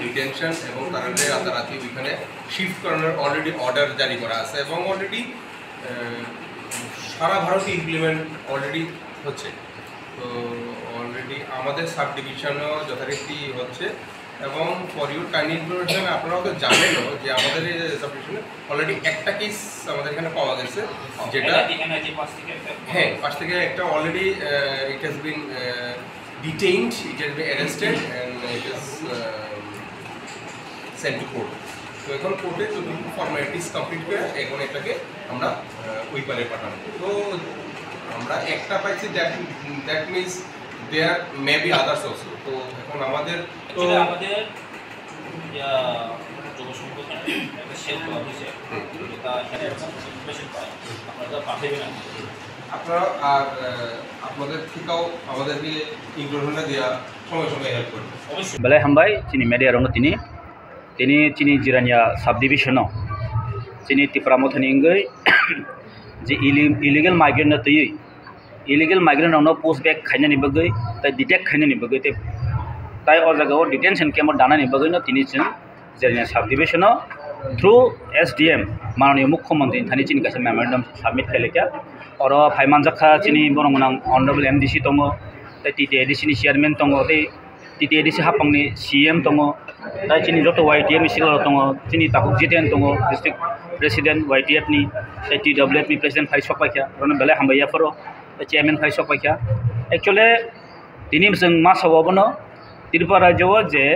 Detention এবং তারা রাতারাতি ওইখানে শিফট করানোর অলরেডি অর্ডার জারি করা আছে এবং অলরেডি সারা ভারতে ইমপ্লিমেন্ট অলরেডি হচ্ছে। তো অলরেডি আমাদের সাব ডিভিশনও যথারীতি হচ্ছে এবং ফর ইউর কাইন্ড ইনফরমেশন আপনারাও তো জানেনও যে আমাদের এই সাব ডিভিশনে অলরেডি একটা কেস আমাদের এখানে পাওয়া গেছে, যেটা হ্যাঁ 5 থেকে একটা already it has been detained, it has been arrested and it is sent to court. তো এখন কোর্টে যদি ফর্মালিটিস কমপ্লিট করে এখন এটাকে আমরা ওই পারে পাঠাবো। তো আমরা একটা পাইছি, that means there may be others also. তো এখন আমাদের তো আমাদের যুব সংগঠন একটা সেল করা হয়েছে, যেটা এখানে ইনফরমেশন পায় আপনারা পাঠাবেন আপনারা, আর আপনাদের থেকেও আমাদেরকে ইনফরমেশনটা দেওয়া সঙ্গে সঙ্গে হেল্প করবে অবশ্যই। বেলায় হামবাই চিনি মেডিয়া রং তিনি চিনি জিরানিয়া সাব ডিভিশন চিনি টিপ্রামথনি इंगै যে ইলিগেল মাইগ্রেন্ট তৈ ইলিগেল মাইগ্রেন্ট রং পোस्ट बैक खाइनानि बगै ताइ डिटेक्ट खाइनानि बगै ताइ अ जायगायाव डिटेनसन केम्प दानानि बगैनो तिनि जों जिरानिया साब डिभिशन थ्रू SDM माननीय मुख्यमंत्री थानि चिनि कासे मेमोरेंडम सबमिट खाइलेका और फाइमान जाखा चिनी बरंगनां ऑनरेबल MDC दङ ताइ TTADC नि चेयरमैन दङ ताइ TTDC hapangni CM tongo dai chini joto YTF ni sigalo tongo chini takuk jiten tongo district president YTF ni TWF ni president phai sokpaikya ron bele hambaya foro chairman phai sokpaikya actually tini sing ma sawobono Tripura rajyo je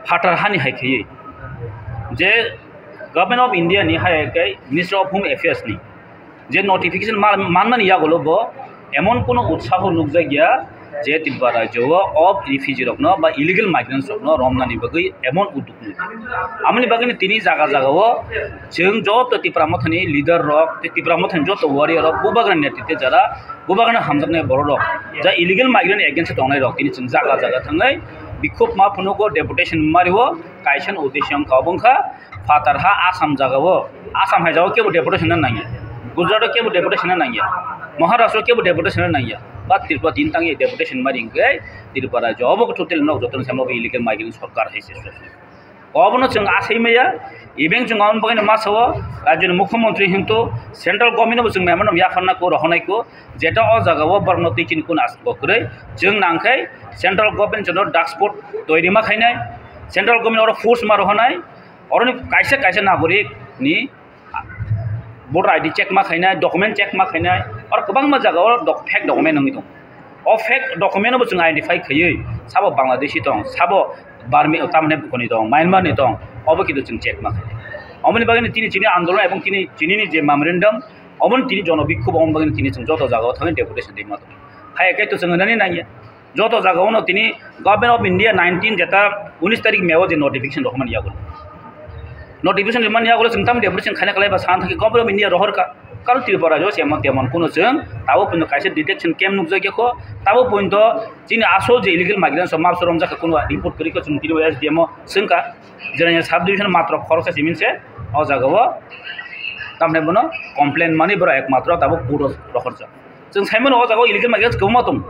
phatar hani haikhi je Government of India ni hai Minister of Home Affairs ni je notification manmani ya golo bo emon kono utsaho nukja gya je Tripura rajyo of refugee rokno ba illegal migrants rokno romnani bagai emon uduk ni amni bagai ni tini jaga o jeng job to Tripura mothani leader rok Tripura mothani job to warrior rok bubagan netite jara bubagan hamjakne boro rok ja illegal migrant against tongnai rok tini jeng jaga thangai bikhop ma phunugo deputation mariwo kaishan udesyam khawbongkha fatarha Assam jagao Assam hai jao kebo deputation na nai Gujarat kebo deputation na nai Maharashtra kebo deputation na nai ba Tripura tin tangi deputation maring gai Tripura job ko total nok joton samlo illegal migrant sarkar haise obono jeng asaimeya ibeng jeng on bagin masawo rajyon mukhyamantri hinto central government bo jeng memon yafanna ko rohonai ko jeta o jagao barnoti kin kun asbo kore jeng nangkai central government jono dark spot toiri ma khainai central government or force ma rohonai oroni kaisa nagorik ni voter ID check ma khainai document check ma khainai or kabang ma jagao fake document ngi dong o fake document bo jeng identify khayei sabo Bangladeshi tong sabo Barmi tamne koni dong Myanmar ni dong obo kido jeng check ma omoni bagini tini chini andolon ebong chini ni je memorandum omon tini jono bikhub omon bagini tini jeng joto jagao thangai deputation dima to hai ekai to jeng nani nai joto jagao no tini Government of India 19 jeta 19 tarik mewo je notification rohman ya golo notification rohman ya golo jeng tam deputation khana kalai ba san thaki Government of India rohor ka kal Tripura jo semon temon kuno jeng tabo puno kaise detection camp nukja ge ko tabo punto chini asol je illegal migrants samap sorom jaka kuno report kori ko jeng tiri SDM sengka jeranya subdivision matra khorsa simin se o jagao tamne bono complaint mani bro ekmatra tabo puro rohorja jeng saimon o jagao illegal migrants goma tung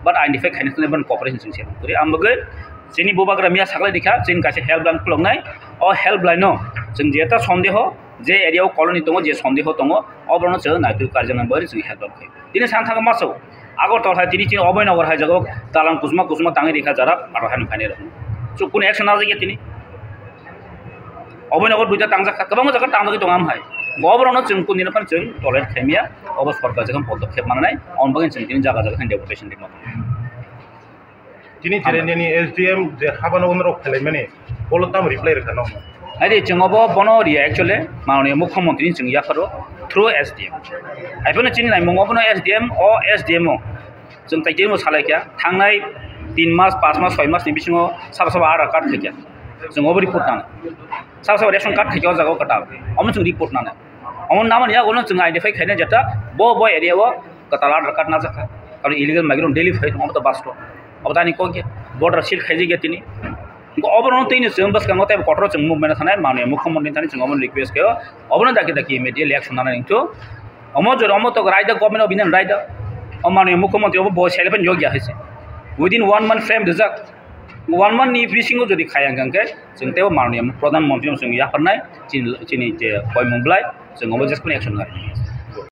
but identify khaine ban cooperation jeng se kori ambagai chini bobagra miya saklai dikha jeng kaise helpline khulongnai o helpline no jeng jeta sondeho je area colony tongo je sondeho tongo obrono je naitu karjana bari jeng help khai dini santhaga maso agor tol hai tini chini oboinagor hai jagao talang kusma tangi dikha jara arahan phane ro so kun action aje tini oboinagor duita tangja kabang jaga tangi tongam hai obrono jeng kun dina pan jeng tolerate khaimia obo sarkar jagam podokkhep manai on bagin jeng tini jaga deputation dima tini jereni SDM je habano unro khelai mane bolo tam reply rekhano Adi jengobo bono dia actually mauni mukhyamantri jeng yakaro through SDM aipone chini nai mongo bono SDM o SDM jeng taijemo salaikya thangnai 3 mas 5 mas 6 mas ni bisingo saba ara card thekya jeng obo report nana saba ration card thekya jago kata omon jeng report nana omon naman ya gono jeng identify khaine jeta bo area o katala ara card na jaka karo illegal migrant daily fight omto basto obdani ko ke border seal khaiji ge tini obono tini jeng bas kango tai kotro jeng movement thanai mauni mukhyamantri tani jeng omon request kayo obono daki immediately action nana into omo jor omo to raida Government of India raida omani mukhyamantri obo bo selepen yogya haise within 1 month frame dejak 1 month ni fishing jodi khayang gangke jeng tebo mauni pradhan mantri jeng ya parnai chini je koi mumblai jeng obo just action nai